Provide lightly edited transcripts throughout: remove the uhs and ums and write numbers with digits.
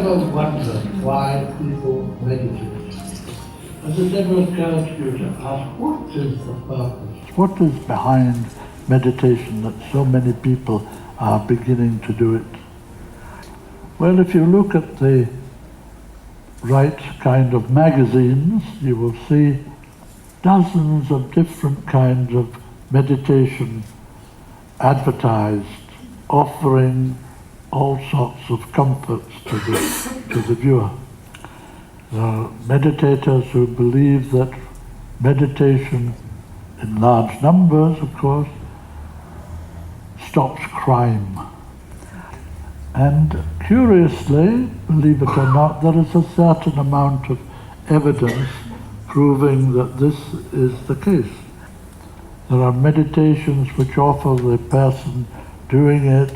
ever wondered why people meditate? Has it ever occurred to you to ask, what is the purpose? What is behind meditation that so many people are beginning to do it? Well, if you look at the right kind of magazines, you will see dozens of different kinds of meditation advertised, offering all sorts of comforts to the viewer. There are meditators who believe that meditation, in large numbers of course, stops crime. And curiously, believe it or not, there is a certain amount of evidence proving that this is the case. There are meditations which offer the person doing it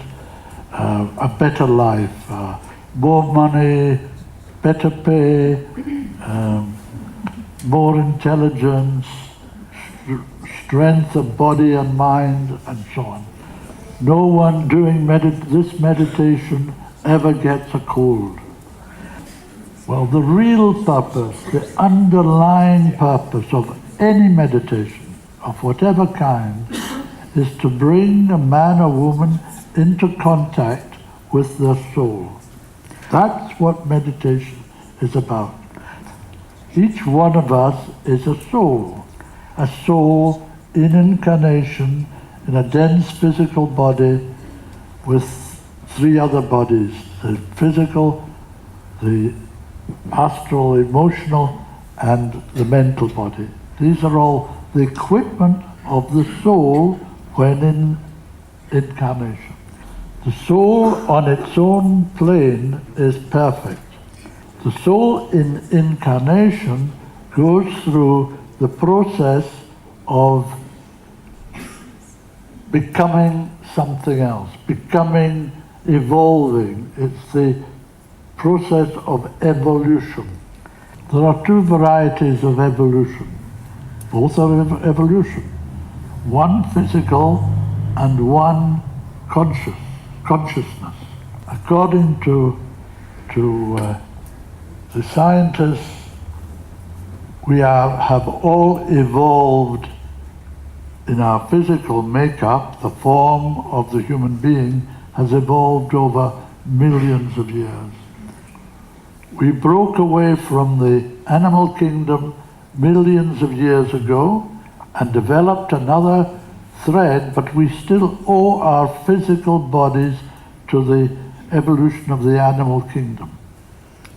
a better life, more money, better pay, more intelligence, strength of body and mind, and so on. No one doing this meditation ever gets a cold. Well, the real purpose, the underlying purpose of any meditation, of whatever kind, is to bring a man or woman into contact with their soul. That's what meditation is about. Each one of us is a soul in incarnation in a dense physical body with three other bodies, the physical, the astral, emotional, and the mental body. These are all the equipment of the soul when in incarnation. The soul on its own plane is perfect. The soul in incarnation goes through the process of becoming something else, evolving. It's the process of evolution. There are two varieties of evolution. Both are evolution. One physical and one consciousness. According to the scientists, we have all evolved in our physical makeup. The form of the human being has evolved over millions of years. We broke away from the animal kingdom millions of years ago and developed another thread, but we still owe our physical bodies to the evolution of the animal kingdom.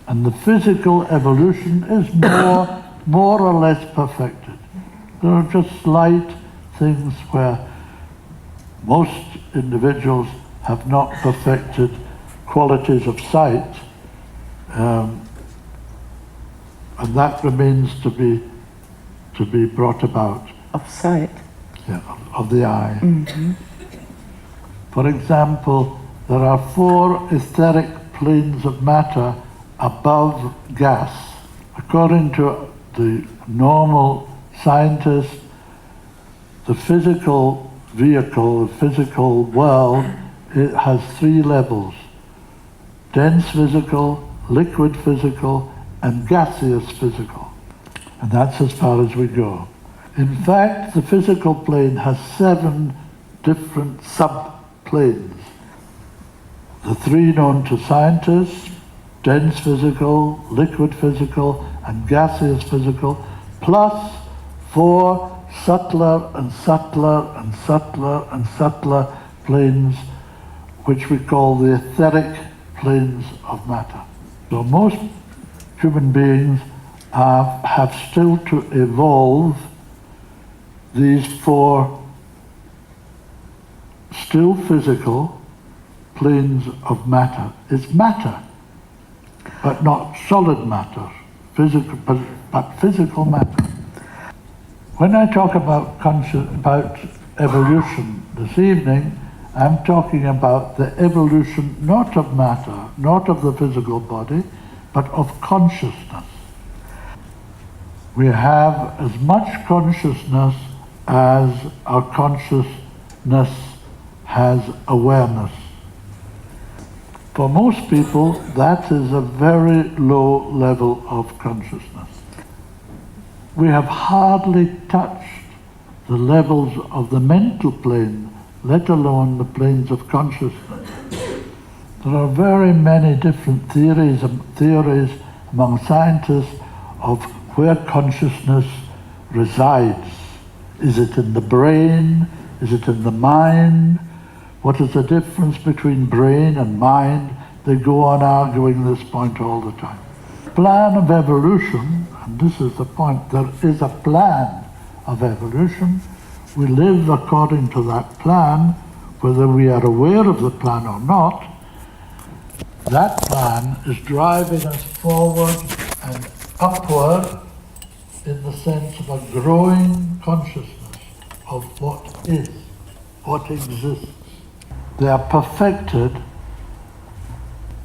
And the physical evolution is more or less perfected. There are just slight things where most individuals have not perfected qualities of sight, and that remains to be brought about. Of sight? Yeah, of the eye. Mm-hmm. For example, there are 4 etheric planes of matter above gas. According to the normal scientists, the physical vehicle, the physical world, it has 3 levels: dense physical, liquid physical, and gaseous physical. And that's as far as we go. In fact, the physical plane has 7 different subplanes. The 3 known to scientists, dense physical, liquid physical, and gaseous physical, plus 4 subtler and subtler and subtler and subtler planes, which we call the etheric planes of matter. So most human beings have still to evolve these 4 still physical planes of matter. It's matter, but not solid matter, physical, but physical matter. When I talk about evolution this evening, I'm talking about the evolution not of matter, not of the physical body, but of consciousness. We have as much consciousness as our consciousness has awareness. For most people, that is a very low level of consciousness. We have hardly touched the levels of the mental plane, let alone the planes of consciousness. There are very many different theories among scientists of where consciousness resides. Is it in the brain? Is it in the mind? What is the difference between brain and mind? They go on arguing this point all the time. Plan of evolution, and this is the point, there is a plan of evolution. We live according to that plan, whether we are aware of the plan or not. That plan is driving us forward and upward in the sense of a growing consciousness of what is, what exists. They are perfected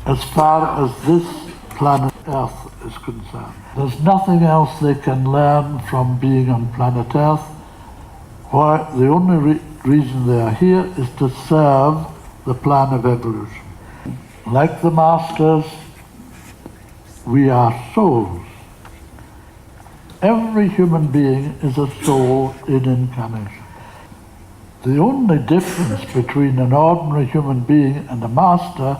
as far as this planet Earth is concerned. There's nothing else they can learn from being on planet Earth. Why, the only reason they are here is to serve the plan of evolution. Like the masters, we are souls. Every human being is a soul in incarnation. The only difference between an ordinary human being and a master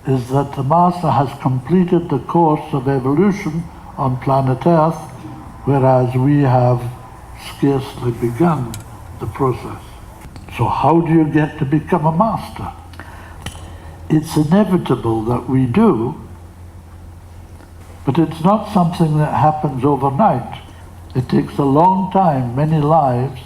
is that the master has completed the course of evolution on planet Earth, whereas we have scarcely begun the process. So how do you get to become a master? It's inevitable that we do, but it's not something that happens overnight. It takes a long time, many lives,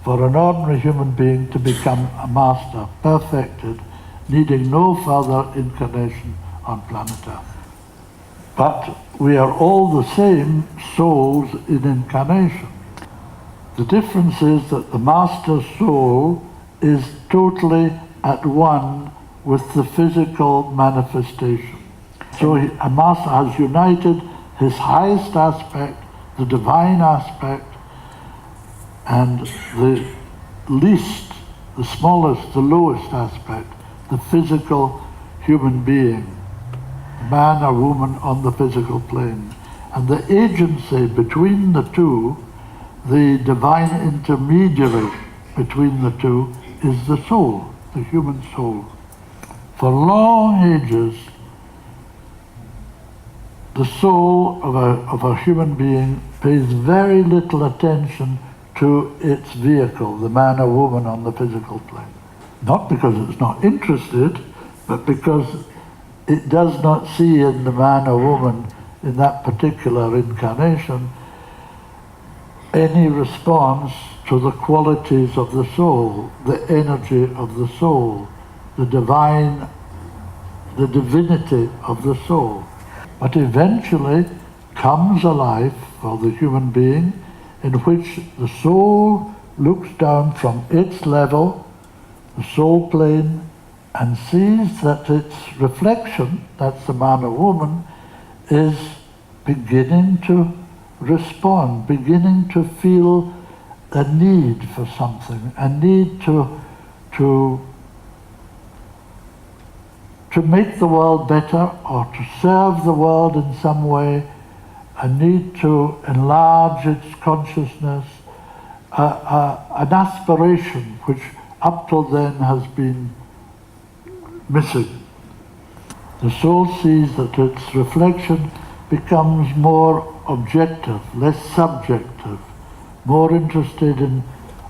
for an ordinary human being to become a master, perfected, needing no further incarnation on planet Earth. But we are all the same souls in incarnation. The difference is that the master soul is totally at one with the physical manifestation. So a master has united his highest aspect, the divine aspect, and the least, the smallest, the lowest aspect, the physical human being, man or woman on the physical plane. And the agency between the two, the divine intermediary between the two, is the soul, the human soul. For long ages, the soul of a human being pays very little attention to its vehicle, the man or woman on the physical plane. Not because it's not interested, but because it does not see in the man or woman in that particular incarnation any response to the qualities of the soul, the energy of the soul, the divine, the divinity of the soul. But eventually comes a life for the human being in which the soul looks down from its level, the soul plane, and sees that its reflection, that's the man or woman, is beginning to respond, beginning to feel a need for something, a need to make the world better or to serve the world in some way, a need to enlarge its consciousness, an aspiration which up till then has been missing. The soul sees that its reflection becomes more objective, less subjective, more interested in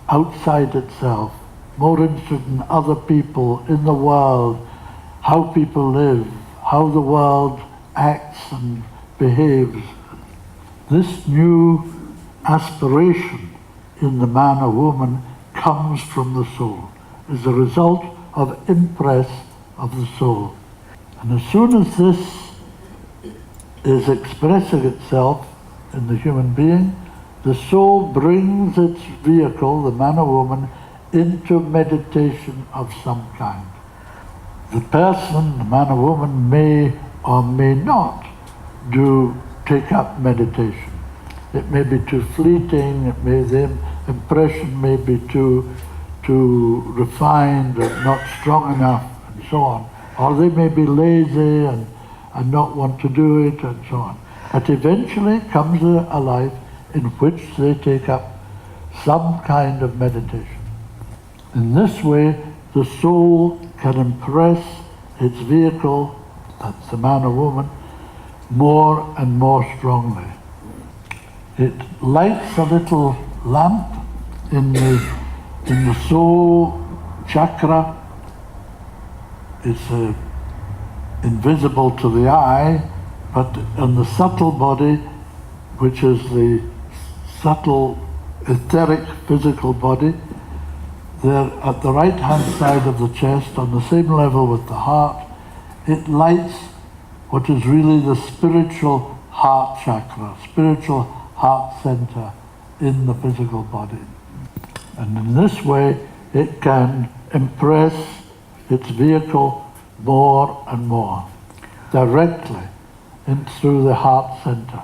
outside itself, more interested in other people, in the world, how people live, how the world acts and behaves. This new aspiration in the man or woman comes from the soul, is a result of impress of the soul. And as soon as this is expressing itself in the human being, the soul brings its vehicle, the man or woman, into meditation of some kind. The person, the man or woman, may or may not take up meditation. It may be too fleeting, the impression may be too refined, or not strong enough, and so on. or they may be lazy and not want to do it and so on. But eventually comes a life in which they take up some kind of meditation. In this way, the soul can impress its vehicle, that's the man or woman, more and more strongly. It lights a little lamp in the soul chakra. It's invisible to the eye, but in the subtle body, which is the subtle etheric physical body, there at the right hand side of the chest, on the same level with the heart, it lights what is really the spiritual heart chakra, spiritual heart center in the physical body. And in this way, it can impress its vehicle more and more, directly in through the heart center.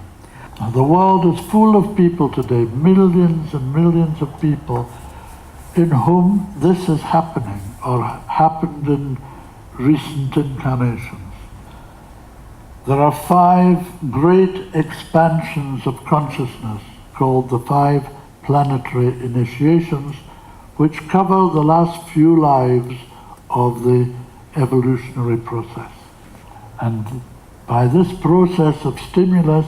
Now, the world is full of people today, millions and millions of people, in whom this is happening, or happened in recent incarnations. There are 5 great expansions of consciousness called the 5 planetary initiations, which cover the last few lives of the evolutionary process. And by this process of stimulus,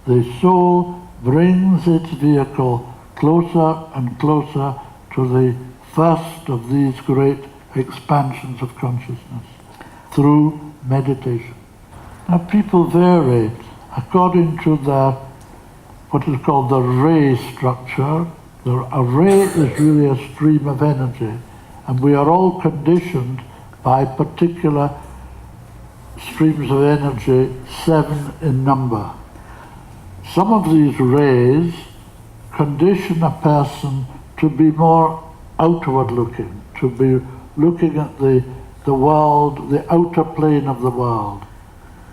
the soul brings its vehicle closer and closer to the first of these great expansions of consciousness through meditation. Now, people vary according to what is called the ray structure. A ray is really a stream of energy, and we are all conditioned by particular streams of energy, 7 in number. Some of these rays condition a person to be more outward looking, to be looking at the world, the outer plane of the world,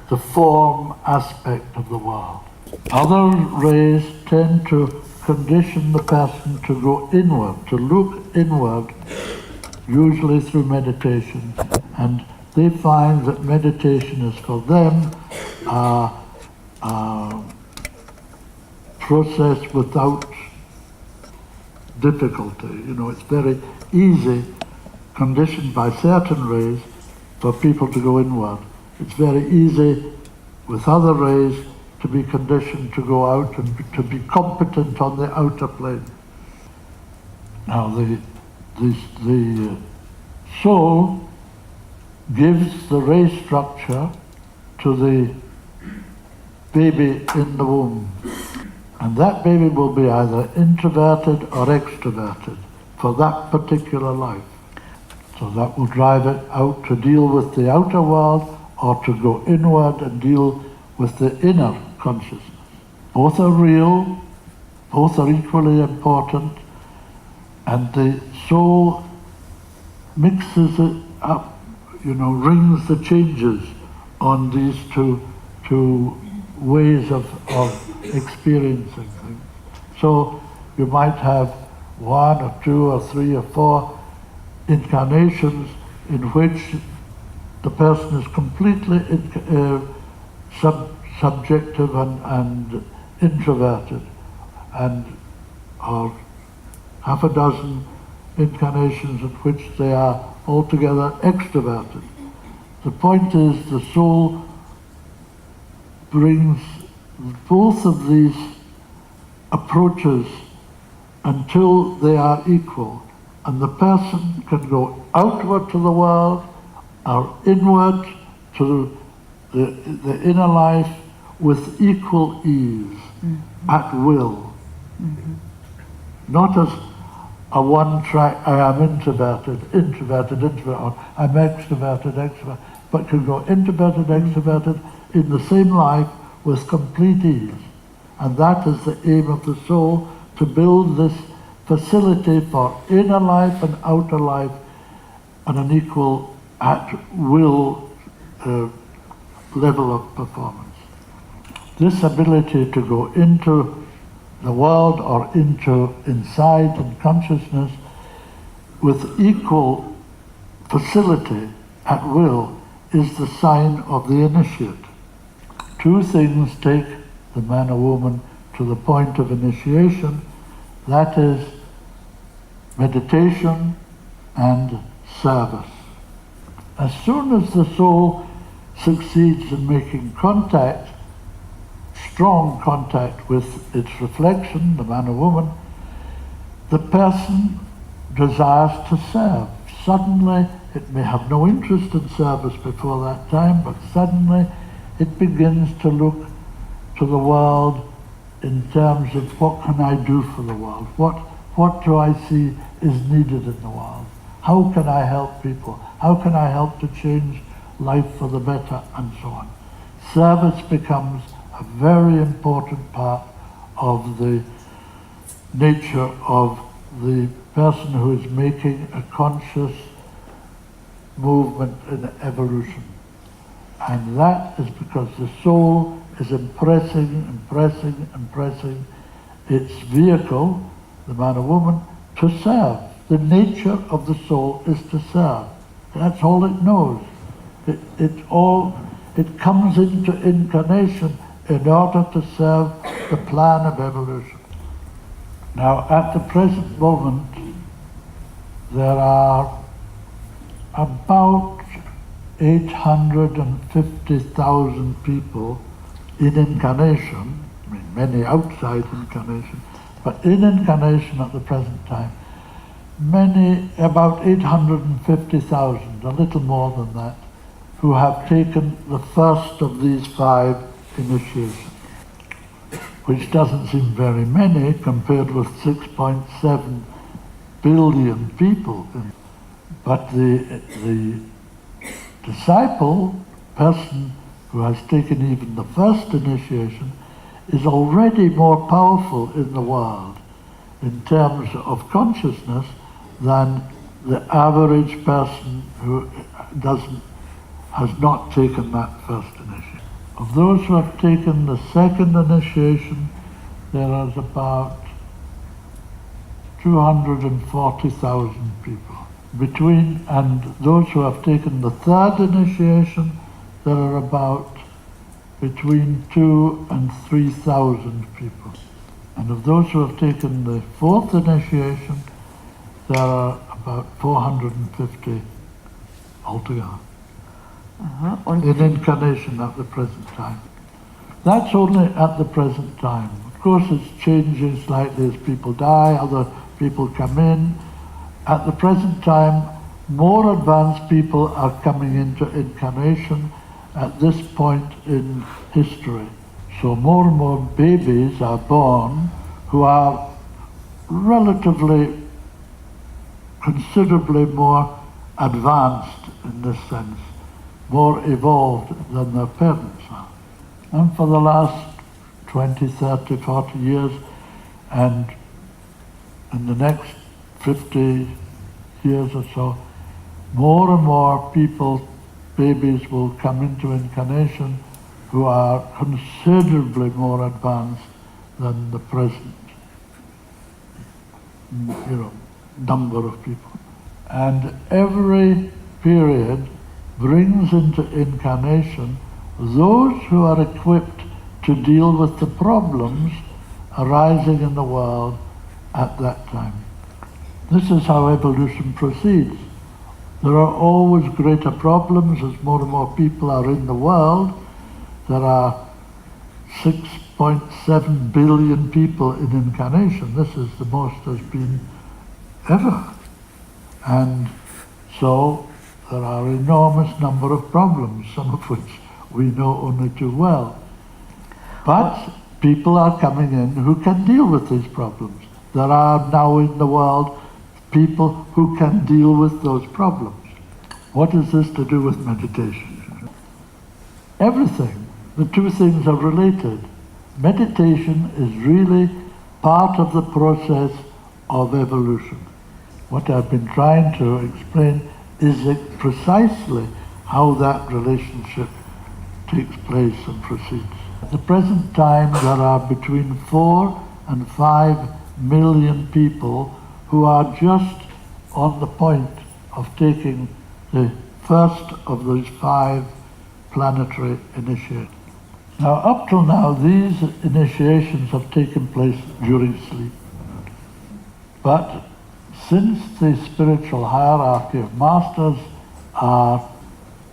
the form aspect of the world. Other rays tend to condition the person to go inward, to look inward, usually through meditation, and they find that meditation is for them a process without difficulty. You know, it's very easy, conditioned by certain rays, for people to go inward. It's very easy with other rays to be conditioned to go out and to be competent on the outer plane. Now, the soul gives the ray structure to the baby in the womb. And that baby will be either introverted or extroverted for that particular life. So that will drive it out to deal with the outer world or to go inward and deal with the inner consciousness. Both are real, both are equally important, and the soul mixes it up, rings the changes on these two ways of experiencing things. So you might have 1 or 2 or 3 or 4 incarnations in which the person is completely subjective and introverted, or half a dozen incarnations in which they are altogether extroverted. The point is, the soul brings both of these approaches until they are equal, and the person can go outward to the world or inward to the inner life with equal ease, at will. Not as a one-track, I am introverted, or I'm extroverted, but can go introverted, extroverted in the same life with complete ease. And that is the aim of the soul, to build this facility for inner life and outer life on an equal, at-will level of performance. This ability to go into the world or inside in consciousness with equal facility at will is the sign of the initiate. Two things take the man or woman to the point of initiation, that is meditation and service. As soon as the soul succeeds in making contact, strong contact with its reflection, the man or woman, the person desires to serve. Suddenly, it may have no interest in service before that time, but suddenly it begins to look to the world in terms of what can I do for the world? What do I see is needed in the world? How can I help people? How can I help to change life for the better, and so on? Service becomes a very important part of the nature of the person who is making a conscious movement in evolution. And that is because the soul is impressing its vehicle, the man or woman, to serve. The nature of the soul is to serve. That's all it knows. It comes into incarnation in order to serve the plan of evolution. Now, at the present moment, there are about 850,000 people in incarnation, I mean many outside incarnation, but in incarnation at the present time, about 850,000, a little more than that, who have taken the first of these 5 initiations, which doesn't seem very many compared with 6.7 billion people. But the disciple, person who has taken even the first initiation, is already more powerful in the world in terms of consciousness than the average person who has not taken that first initiation. Of those who have taken the second initiation, there is about 240,000 people. And those who have taken the third initiation, there are about between 2,000 and 3,000 people. And of those who have taken the fourth initiation, there are about 450 altogether. In incarnation at the present time. That's only at the present time. Of course, it's changing slightly as people die, other people come in. At the present time, more advanced people are coming into incarnation at this point in history. So more and more babies are born who are relatively, considerably more advanced in this sense, more evolved than their parents are. And for the last 20, 30, 40 years, and in the next 50 years or so, more and more people, babies, will come into incarnation who are considerably more advanced than the present, number of people. And every period brings into incarnation those who are equipped to deal with the problems arising in the world at that time. This is how evolution proceeds. There are always greater problems as more and more people are in the world. There are 6.7 billion people in incarnation. This is the most there's been ever. And so there are an enormous number of problems, some of which we know only too well. But people are coming in who can deal with these problems. There are now in the world people who can deal with those problems. What is this to do with meditation? Everything. The two things are related. Meditation is really part of the process of evolution. What I've been trying to explain is precisely how that relationship takes place and proceeds. At the present time, there are between 4 and 5 million people who are just on the point of taking the first of these 5 planetary initiations. Now, up till now, these initiations have taken place during sleep. But since the spiritual hierarchy of masters are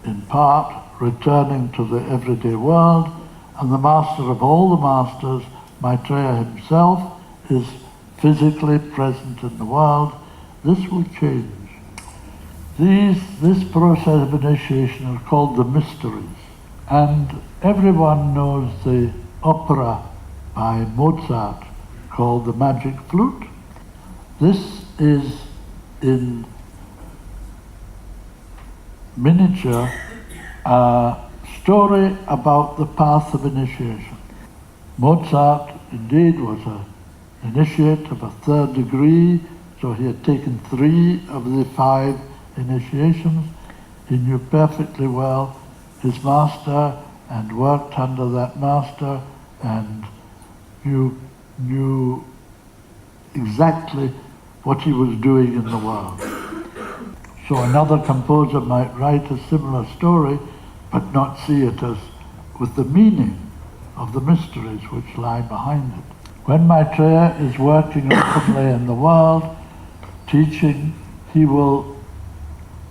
in part returning to the everyday world, and the master of all the masters, Maitreya himself, is physically present in the world, this will change. This process of initiation is called the mysteries. And everyone knows the opera by Mozart called The Magic Flute. This is in miniature a story about the path of initiation. Mozart indeed was an initiate of a 3rd degree, so he had taken 3 of the 5 initiations. He knew perfectly well his master and worked under that master and knew exactly what he was doing in the world. So another composer might write a similar story but not see it as with the meaning of the mysteries which lie behind it. When Maitreya is working openly in the world, teaching, he will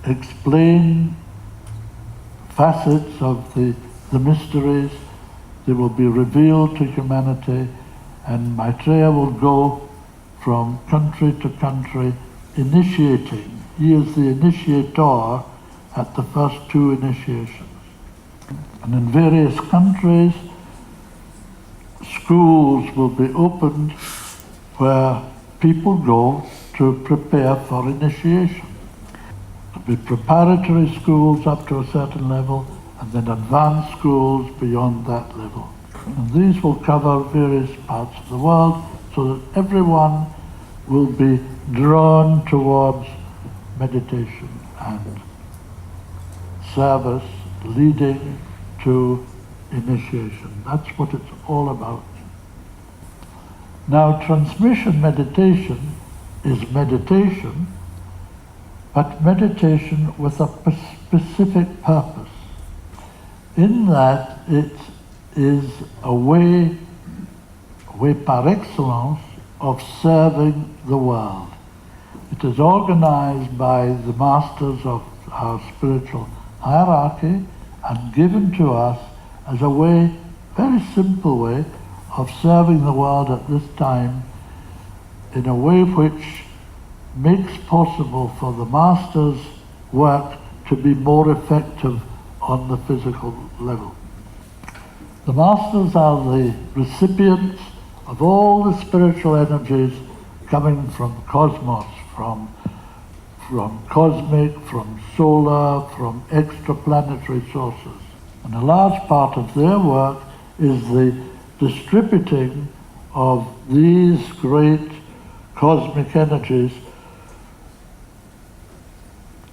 explain facets of the mysteries. They will be revealed to humanity, and Maitreya will go from country to country initiating. He is the initiator at the first 2 initiations. And in various countries, schools will be opened where people go to prepare for initiation. There'll be preparatory schools up to a certain level, and then advanced schools beyond that level. And these will cover various parts of the world so that everyone will be drawn towards meditation and service leading to initiation. That's what it's all about. Now, transmission meditation is meditation, but meditation with a specific purpose, in that it is a way par excellence of serving the world. It is organized by the masters of our spiritual hierarchy and given to us as a way, very simple way, of serving the world at this time in a way which makes possible for the master's work to be more effective on the physical level. The masters are the recipients of all the spiritual energies coming from cosmos, from cosmic, from solar, from extraplanetary sources. And a large part of their work is the distributing of these great cosmic energies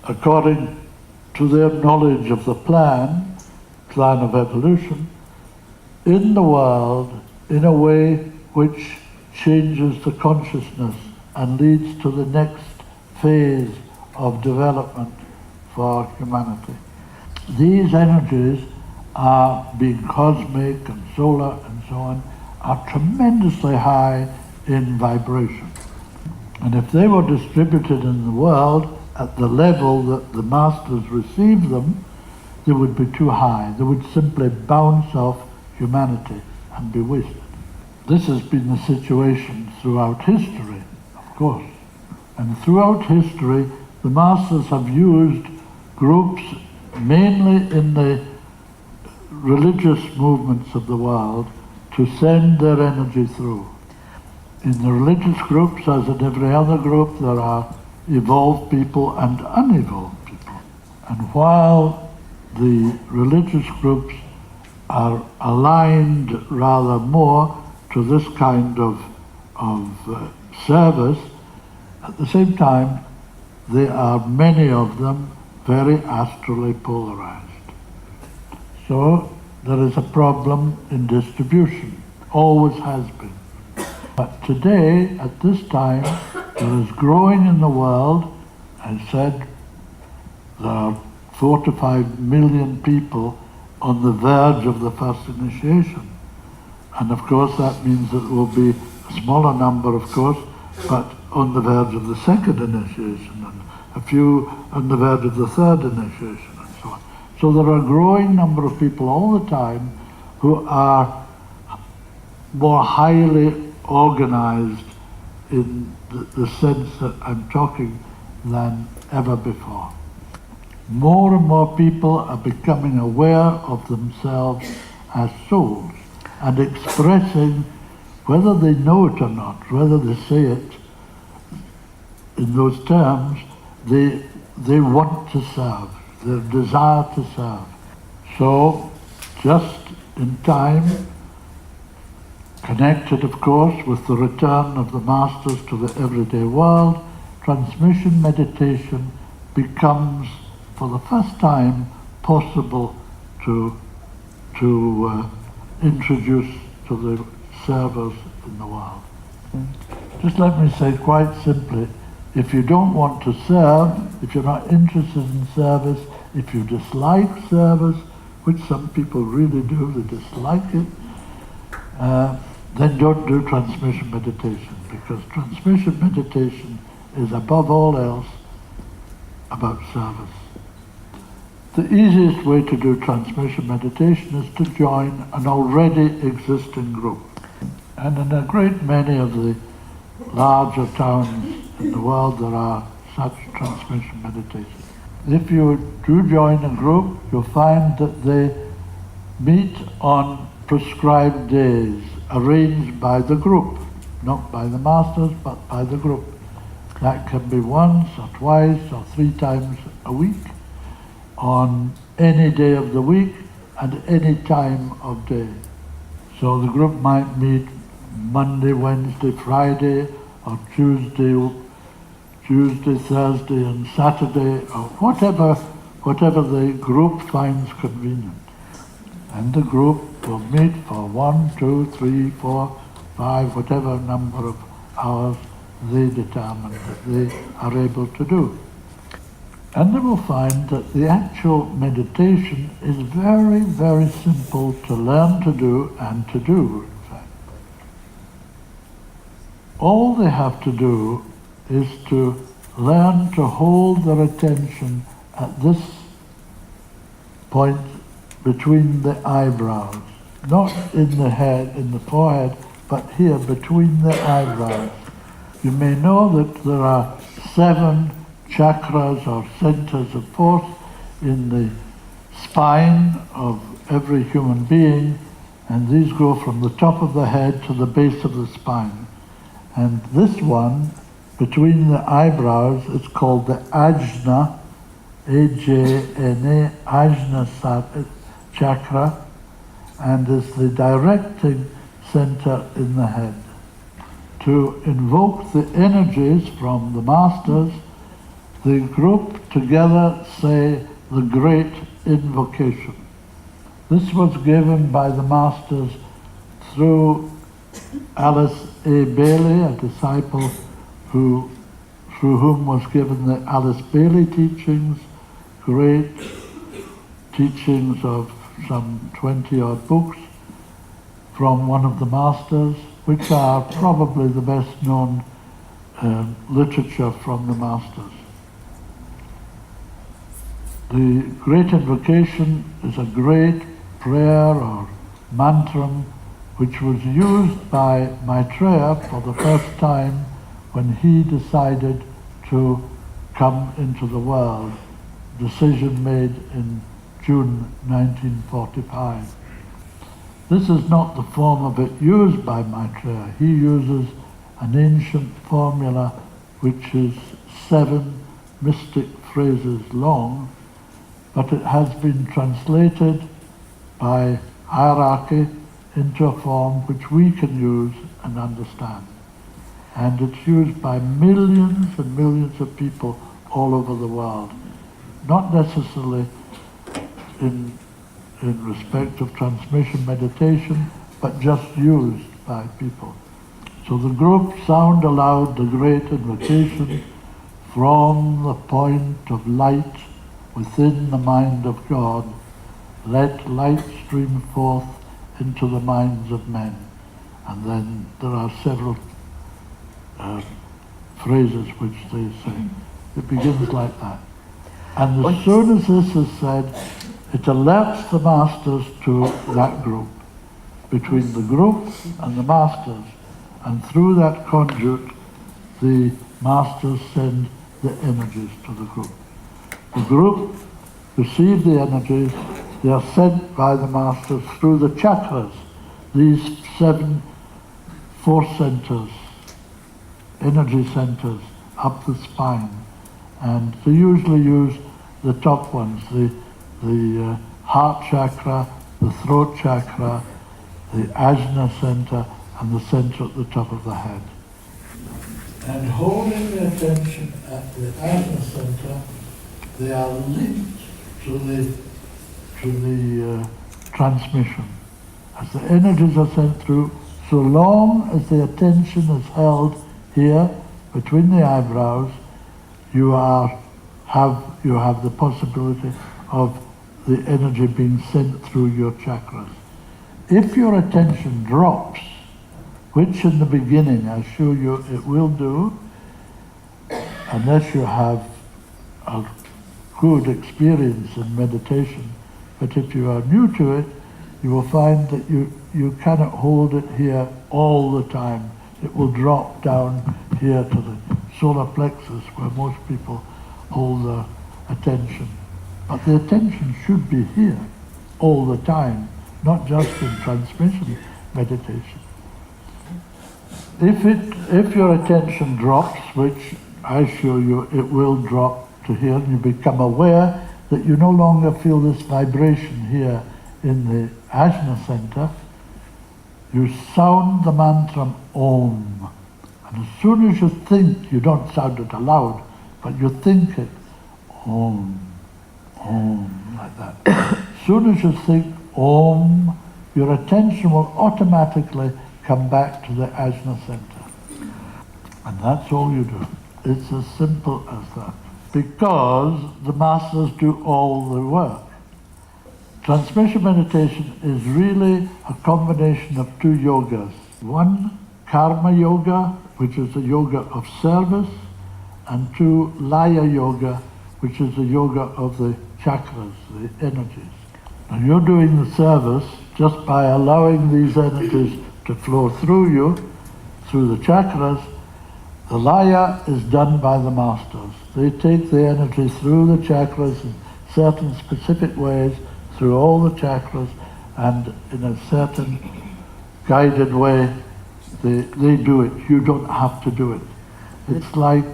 according to their knowledge of the plan of evolution, in the world in a way which changes the consciousness and leads to the next phase of development for humanity. These energies are, being cosmic and solar and so on, are tremendously high in vibration. And if they were distributed in the world at the level that the masters receive them, they would be too high. They would simply bounce off humanity and be wasted. This has been the situation throughout history, of course. And throughout history, the masters have used groups, mainly in the religious movements of the world, to send their energy through. In the religious groups, as in every other group, there are evolved people and unevolved people. And while the religious groups are aligned rather more to this kind of service, at the same time, there are many of them very astrally polarized. So there is a problem in distribution, always has been. But today, at this time, there is growing in the world, I said, there are 4 to 5 million people on the verge of the first initiation. And of course that means that there will be a smaller number, of course, but on the verge of the second initiation, and a few on the verge of the third initiation, and so on. So there are a growing number of people all the time who are more highly organized in the sense that I'm talking than ever before. More and more people are becoming aware of themselves as souls and expressing, whether they know it or not, whether they say it in those terms, they want to serve, their desire to serve. So, just in time, connected of course with the return of the masters to the everyday world, transmission meditation becomes for the first time possible to introduce to the servers in the world. Just let me say quite simply, if you don't want to serve, if you're not interested in service, if you dislike service, which some people really do, they dislike it, then don't do transmission meditation, because transmission meditation is above all else about service. The easiest way to do transmission meditation is to join an already existing group. And in a great many of the larger towns in the world there are such transmission meditations. If you do join a group, you'll find that they meet on prescribed days, arranged by the group, not by the masters, but by the group. That can be once or twice or 3 times a week, on any day of the week and any time of day. So the group might meet Monday, Wednesday, Friday, or Tuesday, Thursday and Saturday, or whatever the group finds convenient. And the group will meet for 1, 2, 3, 4, 5, whatever number of hours they determine that they are able to do. And they will find that the actual meditation is very, very simple to learn to do and to do, in fact. All they have to do is to learn to hold their attention at this point between the eyebrows, not in the head, in the forehead, but here between the eyebrows. You may know that there are 7 chakras or centers of force in the spine of every human being, and these go from the top of the head to the base of the spine. And this one, between the eyebrows, is called the Ajna, A-J-N-A, Ajna chakra, and is the directing center in the head. To invoke the energies from the masters, the group together say the great invocation. This was given by the masters through Alice A. Bailey, a disciple through whom was given the Alice Bailey teachings, great teachings of some 20-odd books from one of the masters, which are probably the best known literature from the masters. The great invocation is a great prayer or mantram which was used by Maitreya for the first time when he decided to come into the world. Decision made in June 1945. This is not the form of it used by Maitreya. He uses an ancient formula which is 7 mystic phrases long, but it has been translated by hierarchy into a form which we can use and understand. And it's used by millions and millions of people all over the world, not necessarily in respect of transmission meditation, but just used by people. So the group sound aloud the great invocation from the point of light within the mind of God, let light stream forth into the minds of men. And then there are several phrases which they say. It begins like that. And as soon as this is said, it alerts the masters to that group, between the group and the masters. And through that conduit, the masters send the energies to the group. The group receive the energies. They are sent by the masters through the chakras, these 7 force centers, energy centers up the spine. And they usually use the top ones, the heart chakra, the throat chakra, the ajna center, and the center at the top of the head. And holding the attention at the ajna center, they are linked to the transmission. As the energies are sent through, so long as the attention is held here between the eyebrows, you have the possibility of the energy being sent through your chakras. If your attention drops, which in the beginning I assure you it will do, unless you have a good experience in meditation, but if you are new to it, you will find that you cannot hold it here all the time. It will drop down here to the solar plexus where most people hold their attention. But the attention should be here all the time, not just in transmission meditation. If your attention drops, which I assure you it will drop to here, and you become aware that you no longer feel this vibration here in the ajna center, you sound the mantra Om. And as soon as you think, you don't sound it aloud, but you think it, Om, Om, like that. As soon as you think Om, your attention will automatically come back to the ajna center. And that's all you do. It's as simple as that. Because the masters do all the work. Transmission meditation is really a combination of 2 yogas. One, karma yoga, which is the yoga of service, and 2, laya yoga, which is the yoga of the chakras, the energies. Now you're doing the service just by allowing these energies to flow through you, through the chakras. The laya is done by the masters. They take the energy through the chakras in certain specific ways, through all the chakras, and in a certain guided way, they do it. You don't have to do it. It's like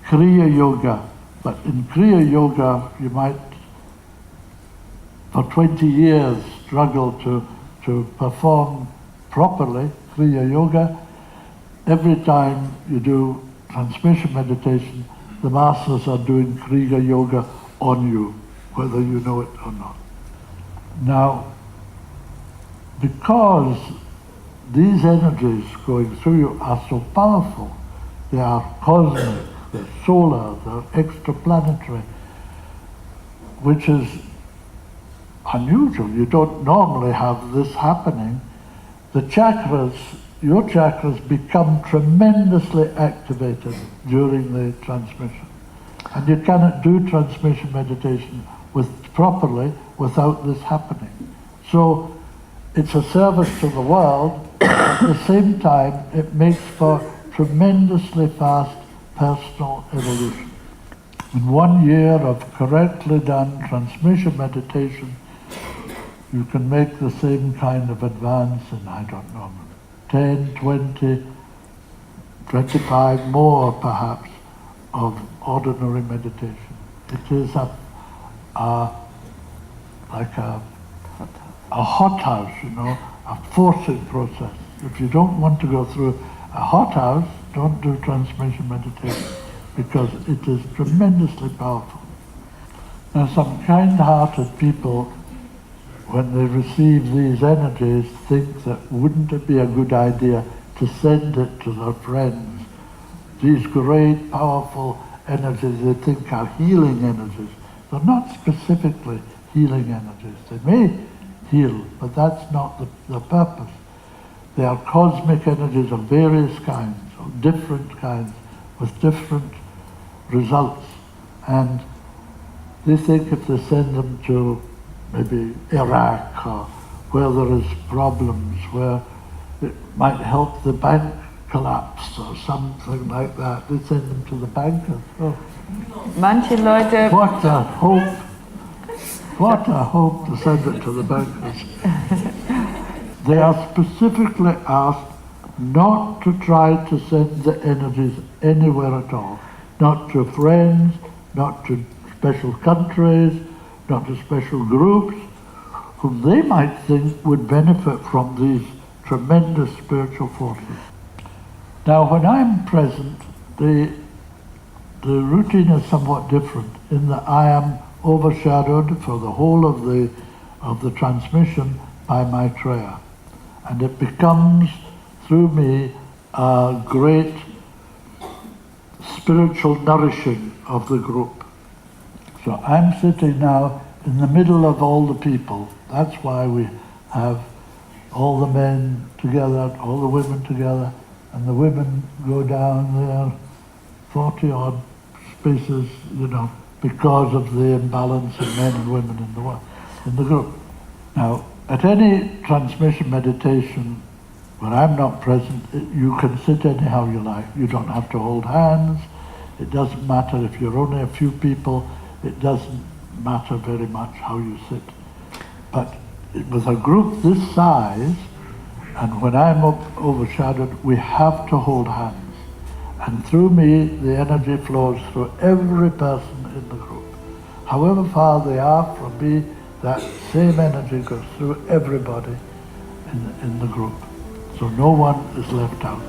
Kriya Yoga, but in Kriya Yoga you might, for 20 years, struggle to perform properly Kriya Yoga. Every time you do transmission meditation, the masters are doing Kriya Yoga on you, whether you know it or not. Now, because these energies going through you are so powerful, they are cosmic, they're solar, they're extraplanetary, which is unusual. You don't normally have this happening. The chakras, your chakras become tremendously activated during the transmission. And you cannot do transmission meditation properly without this happening. So it's a service to the world, at the same time it makes for tremendously fast personal evolution. In 1 year of correctly done transmission meditation, you can make the same kind of advance in, I don't know, 10, 20, 25 more perhaps of ordinary meditation. It is like a hothouse, you know, a forcing process. If you don't want to go through a hothouse, don't do transmission meditation, because it is tremendously powerful. Now some kind-hearted people, when they receive these energies, think that wouldn't it be a good idea to send it to their friends? These great, powerful energies they think are healing energies. They're not specifically healing energies. They may heal, but that's not the purpose. They are cosmic energies of various kinds, of different kinds, with different results. And they think if they send them to maybe Iraq or where there is problems, where it might help the bank collapse or something like that, they send them to the bankers. Oh, Manche Leute, what a hope! What a hope to send it to the bankers. They are specifically asked not to try to send the energies anywhere at all. Not to friends, not to special countries, not to special groups, whom they might think would benefit from these tremendous spiritual forces. Now, when I'm present, the routine is somewhat different in that I am overshadowed for the whole of the transmission by Maitreya. And it becomes, through me, a great spiritual nourishing of the group. So I'm sitting now in the middle of all the people. That's why we have all the men together, all the women together, and the women go down there 40 odd spaces, because of the imbalance of men and women in the group. Now, at any transmission meditation, when I'm not present, you can sit anyhow you like. You don't have to hold hands. It doesn't matter if you're only a few people. It doesn't matter very much how you sit. But with a group this size, and when I'm overshadowed, we have to hold hands. And through me, the energy flows through every person in the group. However far they are from me, that same energy goes through everybody in the group. So no one is left out.